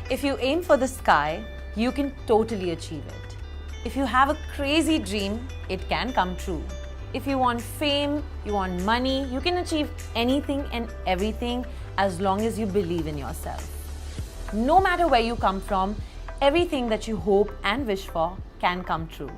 If you aim for the sky, you can totally achieve it. If you have a crazy dream, it can come true. If you want fame, you want money, you can achieve anything and everything as long as you believe in yourself. No matter where you come from, everything that you hope and wish for can come true.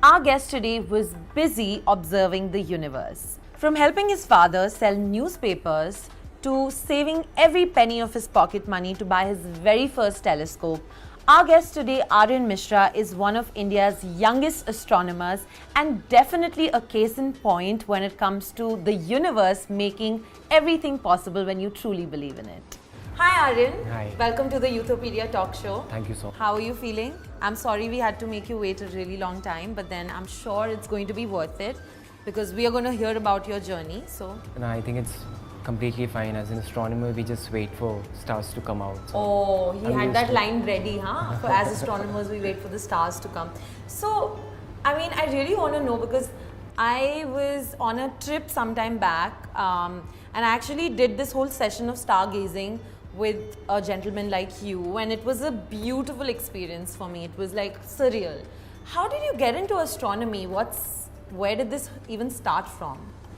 Our guest today was busy observing the universe. From helping his father sell newspapers to saving every penny of his pocket money to buy his very first telescope, our guest today, Aryan Mishra, is one of India's youngest astronomers and definitely a case in point when it comes to the universe making everything possible when you truly believe in it. Hi Aryan. Hi. Welcome to the Youthpedia talk show. Thank you so much. How are you feeling? I'm sorry we had to make you wait a really long time, but then I'm sure it's going to be worth it because we are going to hear about your journey. So, And I think it's completely fine. As an astronomer, we just wait for stars to come out. So oh, he I'm had used that to line ready, huh? For as astronomers, we wait for the stars to come. So, I mean, I really want to know because I was on a trip sometime back and I actually did this whole session of stargazing with a gentleman like you, and it was a beautiful experience for me. It was like surreal. How did you get into astronomy? Where did this even start from?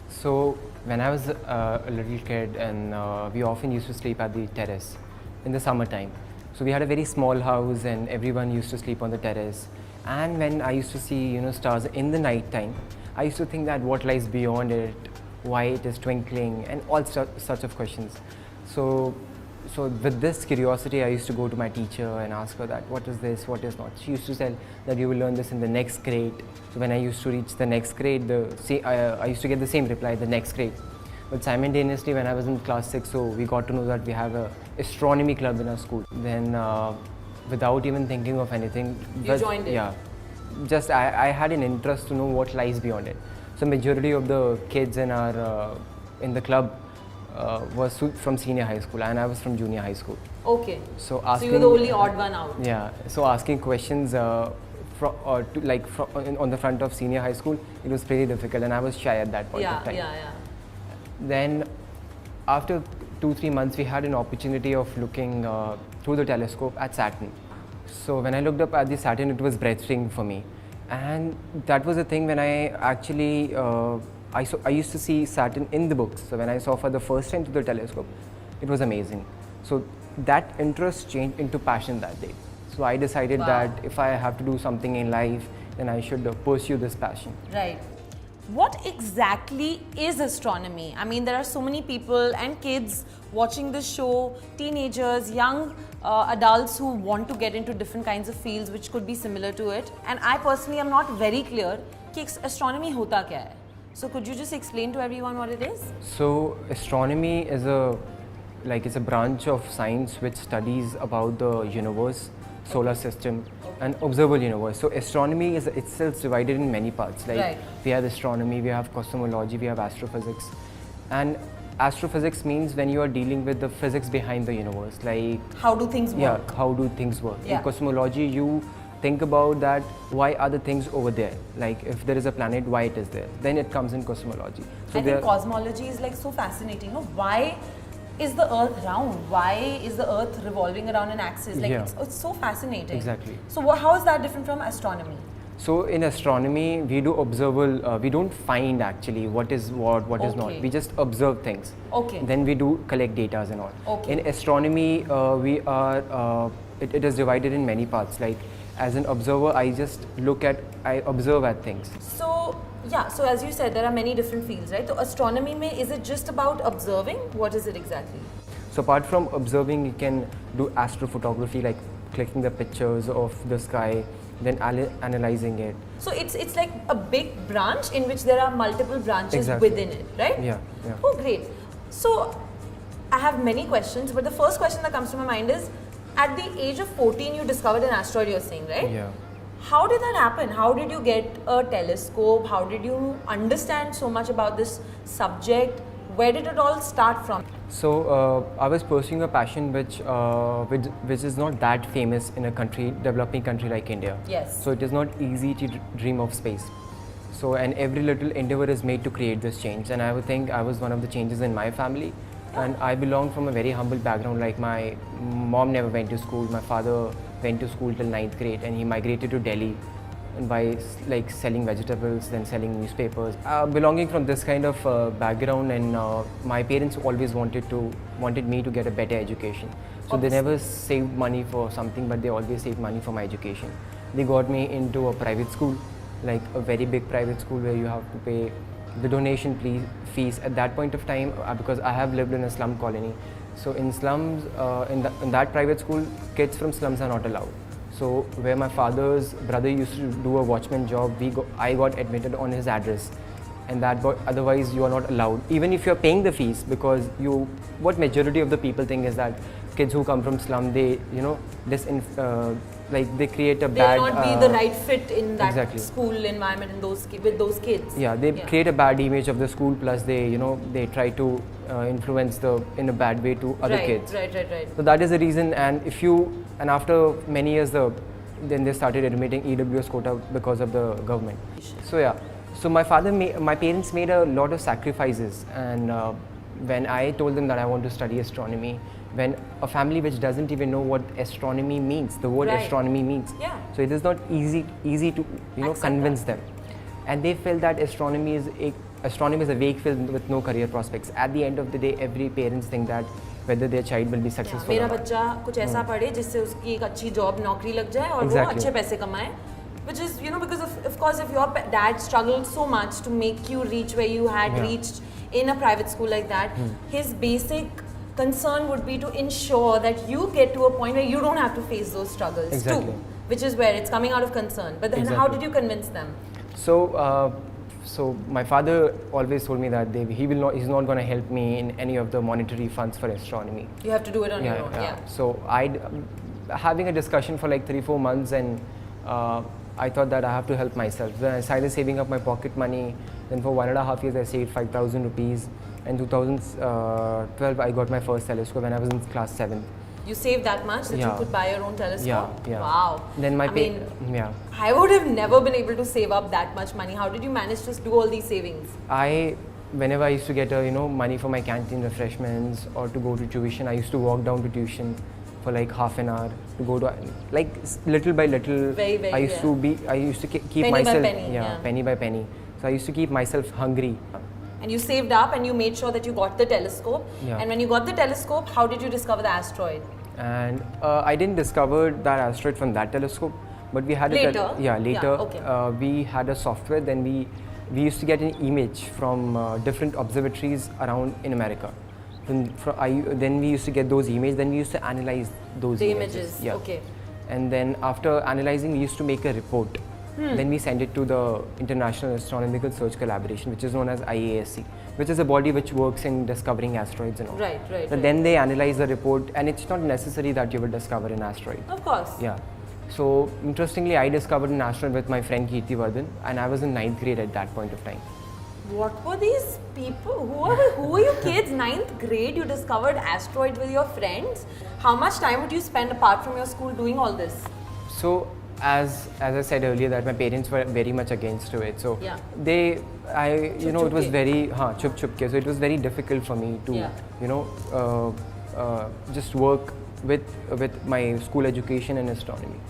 So when I was a little kid, and we often used to sleep at the terrace in the summertime. So we had a very small house, and everyone used to sleep on the terrace. And when I used to see, stars in the night time, I used to think that what lies beyond it, why it is twinkling, and all such of questions. So with this curiosity, I used to go to my teacher and ask her that, what is this, what is not. She used to tell that you will learn this in the next grade. So when I used to reach the next grade, I used to get the same reply, the next grade. But simultaneously, when I was in class 6, so we got to know that we have a astronomy club in our school. Then without even thinking of anything, you joined it? Yeah. Just I had an interest to know what lies beyond it. So majority of the kids in our in the club was from senior high school, and I was from junior high school. Okay. So you were the only odd one out. Yeah. So asking questions on the front of senior high school, it was pretty difficult, and I was shy at that point of time. Yeah. Then, after 2-3 months, we had an opportunity of looking through the telescope at Saturn. So when I looked up at the Saturn, it was breathtaking for me, and that was the thing when I actually. I used to see Saturn in the books, so when I saw for the first time through the telescope, it was amazing. So that interest changed into passion that day. So I decided that if I have to do something in life, then I should pursue this passion. Right. What exactly is astronomy? I mean, there are so many people and kids watching this show, teenagers, young adults who want to get into different kinds of fields which could be similar to it. And I personally am not very clear कि astronomy होता क्या है? So could you just explain to everyone what it is? So astronomy is it's a branch of science which studies about the universe, solar system, and observable universe. So astronomy is itself divided in many parts. Like we have astronomy, we have cosmology, we have astrophysics, and astrophysics means when you are dealing with the physics behind the universe, like how do things work? Yeah, how do things work? Yeah. In cosmology, you think about that, why are the things over there? Like if there is a planet, why it is there? Then it comes in cosmology. So I think cosmology is like so fascinating. No? Why is the earth round? Why is the earth revolving around an axis? Like it's so fascinating. Exactly. So how is that different from astronomy? So in astronomy, we do observable, we don't find actually what is what is not. We just observe things. Okay. Then we do collect data and all. Okay. In astronomy, it is divided in many parts. Like as an observer, I observe at things. So as you said, there are many different fields, right? So astronomy, is it just about observing? What is it exactly? So apart from observing, you can do astrophotography, like clicking the pictures of the sky, then analyzing it. So it's like a big branch in which there are multiple branches within it, right? Yeah. Oh, great. So I have many questions, but the first question that comes to my mind is, at the age of 14, you discovered an asteroid, you're saying, right? Yeah. How did that happen? How did you get a telescope? How did you understand so much about this subject? Where did it all start from? So I was pursuing a passion which is not that famous in a developing country like India. Yes. So it is not easy to dream of space. So and every little endeavor is made to create this change. And I would think I was one of the changes in my family. And I belong from a very humble background. Like my mom never went to school. My father went to school till 9th grade, and he migrated to Delhi, and by like selling vegetables, then selling newspapers. Belonging from this kind of background, and my parents always wanted me to get a better education. So they never saved money for something, but they always saved money for my education. They got me into a private school, like a very big private school where you have to pay the donation fees at that point of time, because I have lived in a slum colony. So in slums, in that private school, kids from slums are not allowed. So where my father's brother used to do a watchman job, I got admitted on his address, and otherwise you are not allowed, even if you are paying the fees, because what majority of the people think is that kids who come from slum, they they create a bad. They'll not be the right fit in that exactly. school environment with those kids. Yeah, they create a bad image of the school. Plus, they try to influence in a bad way to other kids. Right. So that is the reason. And after many years, then they started admitting EWS quota because of the government. So yeah, so my parents made a lot of sacrifices, and when I told them that I want to study astronomy, when a family which doesn't even know what astronomy means, the word astronomy means. Yeah. So it is not easy to convince them, and they felt that astronomy is a vague field with no career prospects. At the end of the day, every parents think that whether their child will be successful. मेरा बच्चा कुछ ऐसा पढ़े जिससे उसकी एक अच्छी job नौकरी लग जाए और वो अच्छे पैसे कमाए. Which is, because of course, if your dad struggled so much to make you reach where you had reached in a private school like that, his basic concern would be to ensure that you get to a point where you don't have to face those struggles too, which is where it's coming out of concern. But then how did you convince them? So my father always told me that he's not going to help me in any of the monetary funds for astronomy. You have to do it on your own. Yeah. So having a discussion for like 3-4 months, and I thought that I have to help myself. Then I started saving up my pocket money. Then for 1.5 years, I saved 5,000 rupees. In 2012, I got my first telescope when I was in class 7th. You saved that much that you could buy your own telescope? Yeah. Wow. Then I would have never been able to save up that much money. How did you manage to do all these savings? Whenever I used to get money for my canteen refreshments or to go to tuition, I used to walk down to tuition for like half an hour to go to, like little by little. I used to keep penny myself by penny, penny by penny. So I used to keep myself hungry. And you saved up and you made sure that you got the telescope. Yeah. And when you got the telescope, how did you discover the asteroid? And I didn't discover that asteroid from that telescope, but we had later. We had a software. Then we used to get an image from different observatories around in America. Then we used to get those images. Then we used to analyze those images. Yeah. Okay. And then after analyzing, we used to make a report. Then we send it to the International Astronomical Search Collaboration, which is known as IASC, which is a body which works in discovering asteroids and all. Right. So then they analyze the report, and it's not necessary that you will discover an asteroid. Of course. Yeah. So interestingly, I discovered an asteroid with my friend Kirti Vardhan, and I was in 9th grade at that point of time. What were these people? Who were you kids? 9th grade, you discovered asteroid with your friends. How much time would you spend apart from your school doing all this? So as I said earlier, that my parents were very much against it. So it was very chup ke. So it was very difficult for me to just work with my school education and astronomy.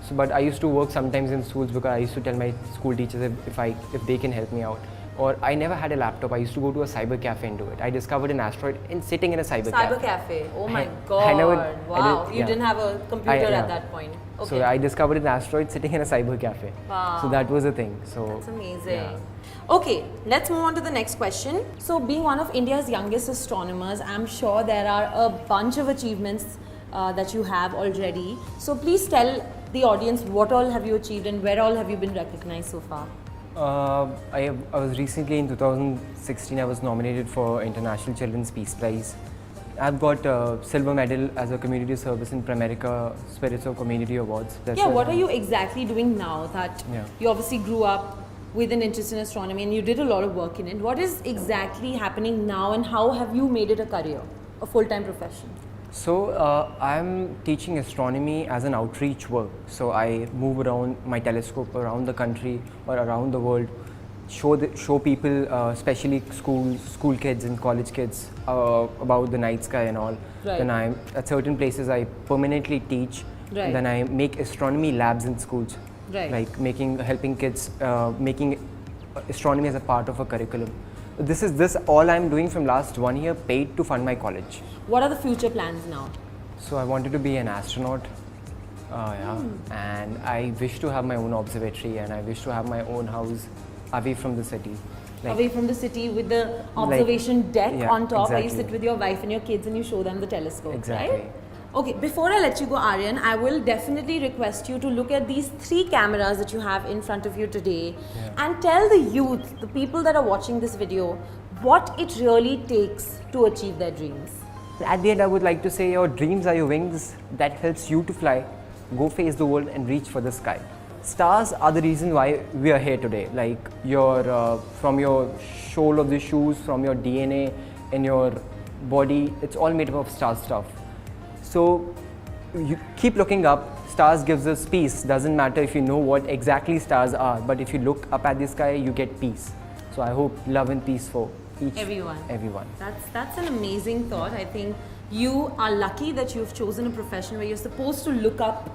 So but I used to work sometimes in schools because I used to tell my school teachers if they can help me out. Or I never had a laptop. I used to go to a cyber cafe and do it. I discovered an asteroid sitting in a cyber cafe. Cyber cafe. Oh my God! Wow. You didn't have a computer at that point. Okay. So I discovered an asteroid sitting in a cyber cafe. Wow. So that was the thing. So that's amazing. Yeah. Okay, let's move on to the next question. So being one of India's youngest astronomers, I'm sure there are a bunch of achievements that you have already. So please tell the audience what all have you achieved and where all have you been recognized so far? I was recently in 2016. I was nominated for International Children's Peace Prize. I've got a silver medal as a community service in Pramerica Spirits of Community Awards. What are you exactly doing now that you obviously grew up with an interest in astronomy and you did a lot of work in it? What is exactly happening now and how have you made it a career, a full-time profession? So I'm teaching astronomy as an outreach work. So I move around my telescope around the country or around the world show people, especially school kids and college kids, about the night sky and all. Right. Then I at certain places I permanently teach. Right. And then I make astronomy labs in schools. Right. Like helping kids making astronomy as a part of a curriculum. This all I'm doing from last 1 year, paid to fund my college. What are the future plans now? So I wanted to be an astronaut. And I wish to have my own observatory, and I wish to have my own house away from the city. Away from the city with the observation deck yeah, on top, where you exactly. sit with your wife and your kids and you show them the telescope, Exactly. right? Okay, before I let you go, Aryan, I will definitely request you to look at these 3 cameras that you have in front of you today and tell the youth, the people that are watching this video, what it really takes to achieve their dreams. At the end, I would like to say your dreams are your wings that helps you to fly, go face the world and reach for the sky. Stars are the reason why we are here today. Like from your sole of the shoes, from your DNA in your body, it's all made up of star stuff. So you keep looking up. Stars gives us peace. Doesn't matter if you know what exactly stars are, but if you look up at the sky, you get peace. So I hope love and peace for everyone. That's an amazing thought. I think you are lucky that you've chosen a profession where you're supposed to look up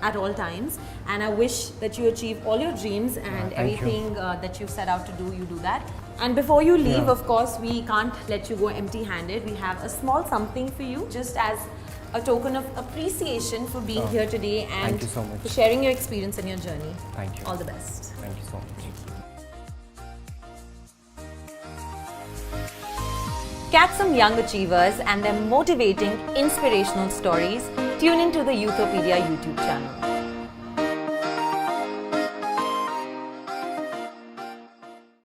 at all times, and I wish that you achieve all your dreams and everything that you've set out to do, you do that. And before you leave, of course, we can't let you go empty-handed. We have a small something for you, just as a token of appreciation for being here today and thank you so much. for sharing your experience and your journey. Thank you. All the best. Thank you so much. Catch some young achievers and their motivating, inspirational stories. Tune into the Youthopedia YouTube channel.